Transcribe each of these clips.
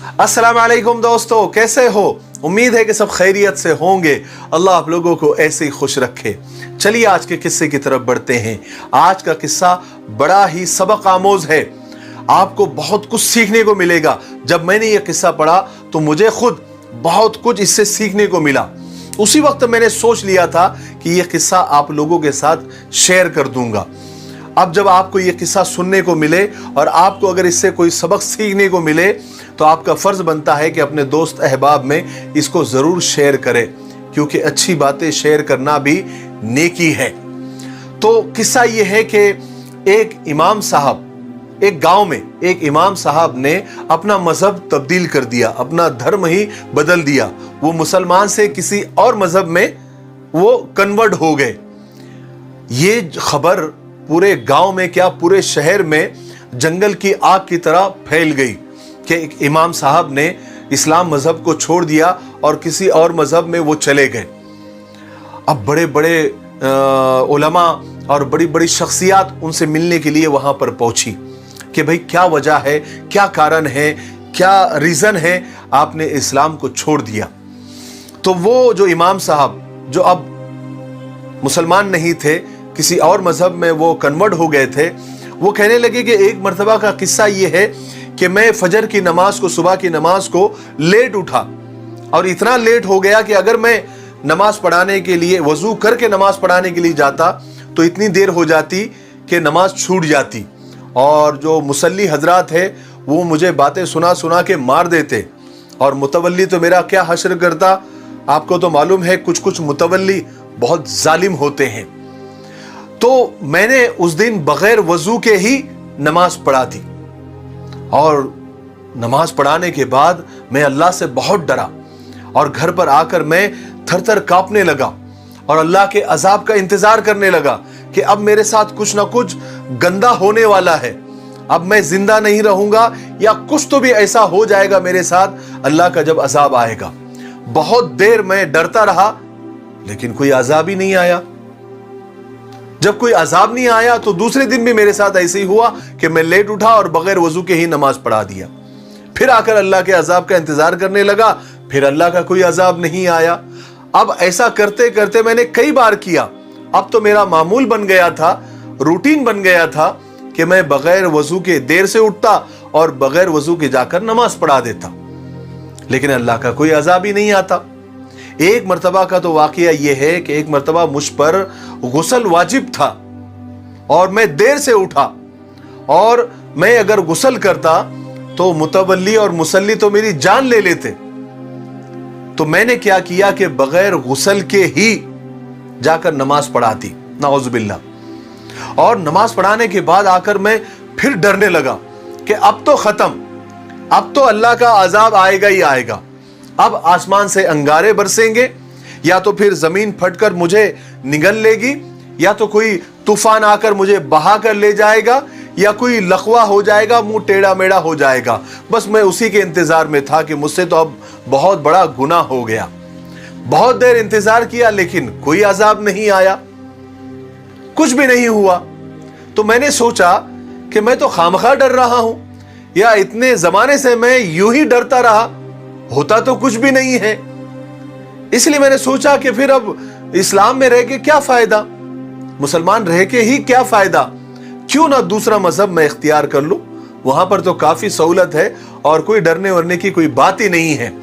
अस्सलाम वालेकुम दोस्तों, कैसे हो? उम्मीद है कि सब खैरियत से होंगे। अल्लाह आप लोगों को ऐसे ही खुश रखे। चलिए आज के किस्से की तरफ बढ़ते हैं। आज का किस्सा बड़ा ही सबक आमोज है, आपको बहुत कुछ सीखने को मिलेगा। जब मैंने ये किस्सा पढ़ा तो मुझे खुद बहुत कुछ इससे सीखने को मिला। उसी वक्त मैंने सोच लिया था कि ये किस्सा आप लोगों के साथ शेयर कर दूंगा। अब जब आपको ये किस्सा सुनने को मिले और आपको अगर इससे कोई सबक सीखने को मिले तो आपका फर्ज बनता है कि अपने दोस्त अहबाब में इसको जरूर शेयर करें, क्योंकि अच्छी बातें शेयर करना भी नेकी है। तो किस्सा ये है कि एक इमाम साहब, एक गांव में एक इमाम साहब ने अपना मजहब तब्दील कर दिया, अपना धर्म ही बदल दिया। वो मुसलमान से किसी और मजहब में वो कन्वर्ट हो गए। ये खबर पूरे गांव में क्या पूरे शहर में जंगल की आग की तरह फैल गई कि एक इमाम साहब ने इस्लाम मजहब को छोड़ दिया और किसी और मजहब में वो चले गए। अब बड़े बड़े उलमा और बड़ी बड़ी शख्सियात उनसे मिलने के लिए वहां पर पहुंची कि भाई क्या वजह है, क्या कारण है, क्या रीजन है आपने इस्लाम को छोड़ दिया। तो वो जो इमाम साहब जो अब मुसलमान नहीं थे, किसी और मजहब में वो कन्वर्ट हो गए थे, वो कहने लगे कि एक मर्तबा का किस्सा ये है कि मैं फजर की नमाज को, सुबह की नमाज को लेट उठा और इतना लेट हो गया कि अगर मैं नमाज पढ़ाने के लिए वजू करके नमाज पढ़ाने के लिए जाता तो इतनी देर हो जाती कि नमाज छूट जाती और जो मुसल्ली हजरात है वो मुझे बातें सुना सुना के मार देते और मुतवल्ली तो मेरा क्या हश्र करता। आपको तो मालूम है कुछ कुछ मुतवल्ली बहुत जालिम होते हैं। तो मैंने उस दिन बगैर वजू के ही नमाज पढ़ा दी और नमाज पढ़ाने के बाद मैं अल्लाह से बहुत डरा और घर पर आकर मैं थर थर कांपने लगा और अल्लाह के अजाब का इंतजार करने लगा कि अब मेरे साथ कुछ ना कुछ गंदा होने वाला है, अब मैं जिंदा नहीं रहूंगा या कुछ तो भी ऐसा हो जाएगा मेरे साथ, अल्लाह का जब अजाब आएगा। बहुत देर मैं डरता रहा लेकिन कोई अजाब ही नहीं आया। जब कोई अजाब नहीं आया तो दूसरे दिन भी मेरे साथ ऐसे ही हुआ कि मैं लेट उठा और बगैर वजू के ही नमाज पढ़ा दिया। फिर आकर अल्लाह के अजाब का इंतजार करने लगा, फिर अल्लाह का कोई अजाब नहीं आया। अब ऐसा करते करते मैंने कई बार किया। अब तो मेरा मामूल बन गया था, रूटीन बन गया था कि मैं बगैर वजू के देर से उठता और बगैर वजू के जाकर नमाज पढ़ा देता, लेकिन अल्लाह का कोई अजाब ही नहीं आता। एक मर्तबा का तो वाकया यह है कि एक मर्तबा मुझ पर गुस्ल वाजिब था और मैं देर से उठा और मैं अगर गुस्ल करता तो मुतवल्ली और मुसल्ली तो मेरी जान ले लेते। तो मैंने क्या किया कि बगैर गुस्ल के ही जाकर नमाज पढ़ा दी, नाउजुबिल्लाह। और नमाज पढ़ाने के बाद आकर मैं फिर डरने लगा कि अब तो खत्म, अब तो अल्लाह का अजाब आएगा ही आएगा। अब आसमान से अंगारे बरसेंगे या तो फिर जमीन फटकर मुझे निगल लेगी या तो कोई तूफान आकर मुझे बहा कर ले जाएगा या कोई लकवा हो जाएगा, मुंह टेढ़ा मेढ़ा हो जाएगा। बस मैं उसी के इंतजार में था कि मुझसे तो अब बहुत बड़ा गुनाह हो गया। बहुत देर इंतजार किया लेकिन कोई अजाब नहीं आया, कुछ भी नहीं हुआ। तो मैंने सोचा कि मैं तो खामखा डर रहा हूं या इतने जमाने से मैं यूं ही डरता रहा, होता तो कुछ भी नहीं है। इसलिए मैंने सोचा कि फिर अब इस्लाम में रह के क्या फायदा, मुसलमान रह के ही क्या फायदा, क्यों ना दूसरा मजहब मैं इख्तियार कर लूं। वहां पर तो काफी सहूलत है और कोई डरने वरने की कोई बात ही नहीं है,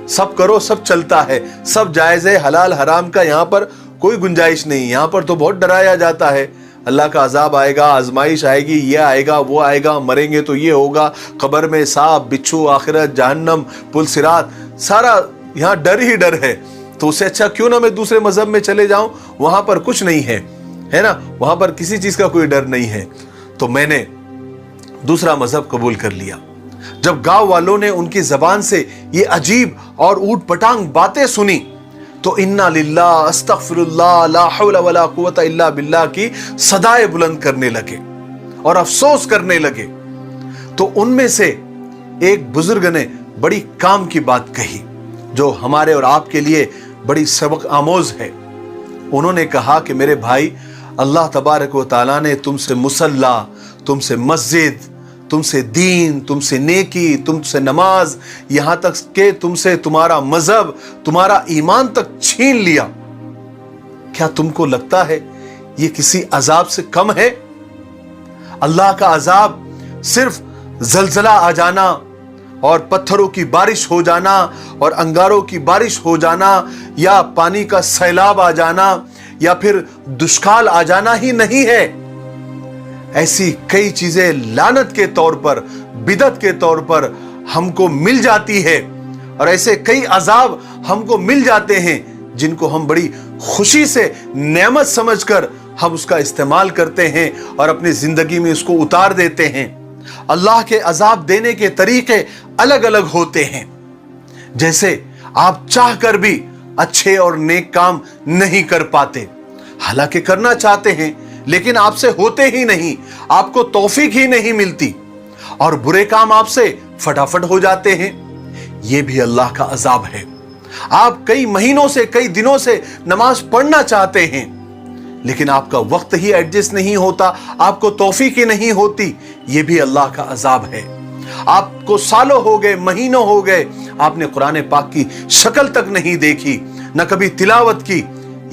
सब करो सब चलता है, सब जायज है, हलाल हराम का यहां पर कोई गुंजाइश नहीं। यहां पर तो बहुत डराया जाता है, अल्लाह का अजाब आएगा, आजमाइश आएगी, ये आएगा वो आएगा, मरेंगे तो ये होगा, कब्र में सांप बिच्छू, आखिरत, जहन्नम, पुल सिरात, सारा यहाँ डर ही डर है। तो उससे अच्छा क्यों ना मैं दूसरे मजहब में चले जाऊं, वहां पर कुछ नहीं है, है ना, वहां पर किसी चीज का कोई डर नहीं है। तो मैंने दूसरा मजहब कबूल कर लिया। जब गांव वालों ने उनकी जबान से ये अजीब और ऊट पटांग बातें सुनी तो इन्ना लिल्लाह अस्तगफिरुल्लाह ला हौला वला कुव्वता इल्ला बिल्लाह की सदाएं बुलंद करने लगे और अफसोस करने लगे। तो उनमें से एक बुजुर्ग ने बड़ी काम की बात कही जो हमारे और आपके लिए बड़ी सबक आमोज है। उन्होंने कहा कि मेरे भाई, अल्लाह तबारक व तआला ने तुमसे मुसल्ला, तुमसे मस्जिद, तुमसे दीन, तुमसे नेकी, तुमसे नमाज, यहां तक कि तुमसे तुम्हारा मजहब, तुम्हारा ईमान तक छीन लिया, क्या तुमको लगता है ये किसी अजाब से कम है? अल्लाह का अजाब सिर्फ जलजला आ जाना और पत्थरों की बारिश हो जाना और अंगारों की बारिश हो जाना या पानी का सैलाब आ जाना या फिर दुष्काल आ जाना ही नहीं है। ऐसी कई चीजें लानत के तौर पर, बिदत के तौर पर हमको मिल जाती है और ऐसे कई अजाब हमको मिल जाते हैं जिनको हम बड़ी खुशी से नेमत समझकर हम उसका इस्तेमाल करते हैं और अपनी जिंदगी में उसको उतार देते हैं। अल्लाह के अजाब देने के तरीके अलग अलग होते हैं। जैसे आप चाहकर भी अच्छे और नेक काम नहीं कर पाते, हालांकि करना चाहते हैं लेकिन आपसे होते ही नहीं, आपको तौफीक ही नहीं मिलती और बुरे काम आपसे फटाफट हो जाते हैं। यह भी अल्लाह का अजाब है। आप कई महीनों से, कई दिनों से नमाज पढ़ना चाहते हैं लेकिन आपका वक्त ही एडजस्ट नहीं होता, आपको तौफीक ही नहीं होती, यह भी अल्लाह का अजाब है। आपको सालों हो गए, महीनों हो गए, आपने कुरान पाक की शक्ल तक नहीं देखी, न कभी तिलावत की,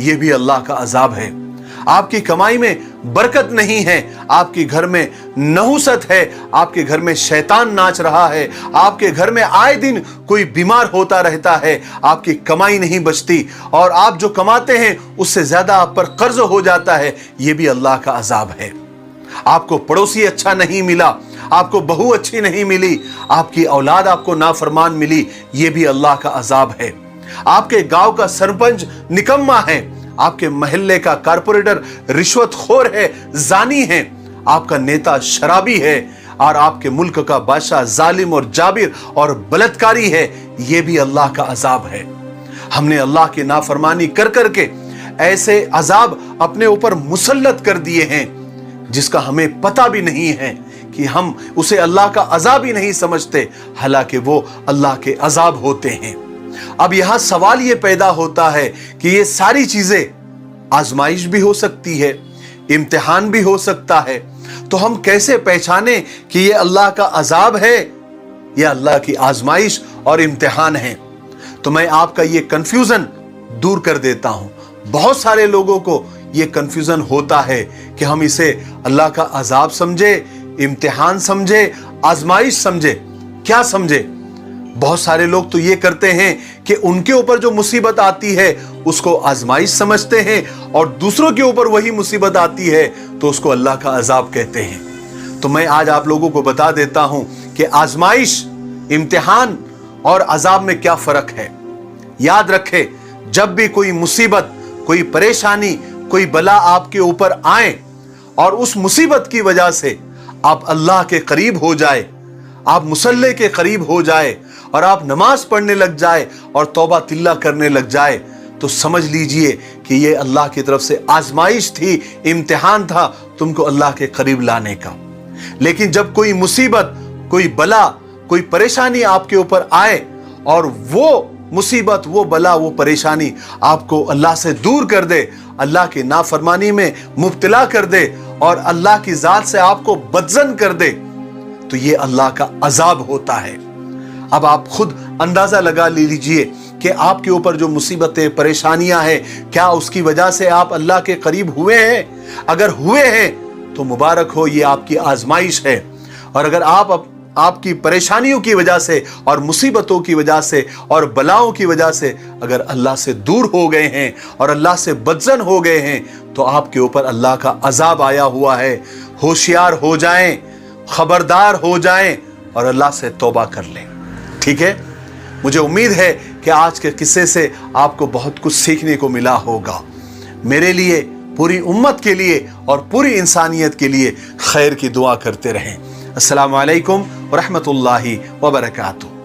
यह भी अल्लाह का अजाब है। आपकी कमाई में बरकत नहीं है, आपके घर में नहुसत है, आपके घर में शैतान नाच रहा है, आपके घर में आए दिन कोई बीमार होता रहता है, आपकी कमाई नहीं बचती और आप जो कमाते हैं उससे ज्यादा आप पर कर्ज हो जाता है, यह भी अल्लाह का अजाब है। आपको पड़ोसी अच्छा नहीं मिला, आपको बहू अच्छी नहीं मिली, आपकी औलाद आपको नाफरमान मिली, यह भी अल्लाह का अजाब है। आपके गांव का सरपंच निकम्मा है, आपके महल्ले का कारपोरेटर रिश्वतखोर है, जानी है, आपका नेता शराबी है और आपके मुल्क का बादशाह जालिम और जाबिर और बलात्कारी है, यह भी अल्लाह का अजाब है। हमने अल्लाह की नाफरमानी कर करके ऐसे अजाब अपने ऊपर मुसल्लत कर दिए हैं जिसका हमें पता भी नहीं है कि हम उसे अल्लाह का अजाब ही नहीं समझते, हालांकि वो अल्लाह के अजाब होते हैं। अब यहां सवाल यह पैदा होता है कि ये सारी चीजें आजमाइश भी हो सकती है, इम्तिहान भी हो सकता है, तो हम कैसे पहचाने कि ये अल्लाह का अजाब है या अल्लाह की आजमाइश और इम्तिहान है? तो मैं आपका ये कंफ्यूजन दूर कर देता हूं। बहुत सारे लोगों को ये कंफ्यूजन होता है कि हम इसे अल्लाह का अजाब समझे, इम्तिहान समझे, आजमाइश समझे, क्या समझे? बहुत सारे लोग तो ये करते हैं कि उनके ऊपर जो मुसीबत आती है उसको आजमाइश समझते हैं और दूसरों के ऊपर वही मुसीबत आती है तो उसको अल्लाह का अजाब कहते हैं। तो मैं आज आप लोगों को बता देता हूं कि आजमाइश, इम्तिहान और अजाब में क्या फर्क है। याद रखें, जब भी कोई मुसीबत, कोई परेशानी, कोई बला आपके ऊपर आए और उस मुसीबत की वजह से आप अल्लाह के करीब हो जाए, आप मुसल्ले के करीब हो जाए और आप नमाज पढ़ने लग जाए और तौबा तिल्ला करने लग जाए, तो समझ लीजिए कि ये अल्लाह की तरफ से आजमाइश थी, इम्तिहान था तुमको अल्लाह के करीब लाने का। लेकिन जब कोई मुसीबत, कोई बला, कोई परेशानी आपके ऊपर आए और वो मुसीबत, वो बला, वो परेशानी आपको अल्लाह से दूर कर दे, अल्लाह की नाफरमानी में मुब्तला कर दे और अल्लाह की जात से आपको बदजन कर दे, तो ये अल्लाह का अजाब होता है। अब आप खुद अंदाजा लगा लीजिए कि आपके ऊपर जो मुसीबतें, परेशानियां हैं, क्या उसकी वजह से आप अल्लाह के करीब हुए हैं? अगर हुए हैं तो मुबारक हो, ये आपकी आजमाइश है। और अगर आपकी परेशानियों की वजह से और मुसीबतों की वजह से और बलाओं की वजह से अगर अल्लाह से दूर हो गए हैं और अल्लाह से बदजन हो गए हैं तो आपके ऊपर अल्लाह का अजाब आया हुआ है। होशियार हो जाएं, खबरदार हो जाएं और अल्लाह से तौबा कर लें। ठीक है, मुझे उम्मीद है कि आज के किस्से से आपको बहुत कुछ सीखने को मिला होगा। मेरे लिए, पूरी उम्मत के लिए और पूरी इंसानियत के लिए खैर की दुआ करते रहें। अस्सलामु अलैकुम व रहमतुल्लाहि व बरकातुहू।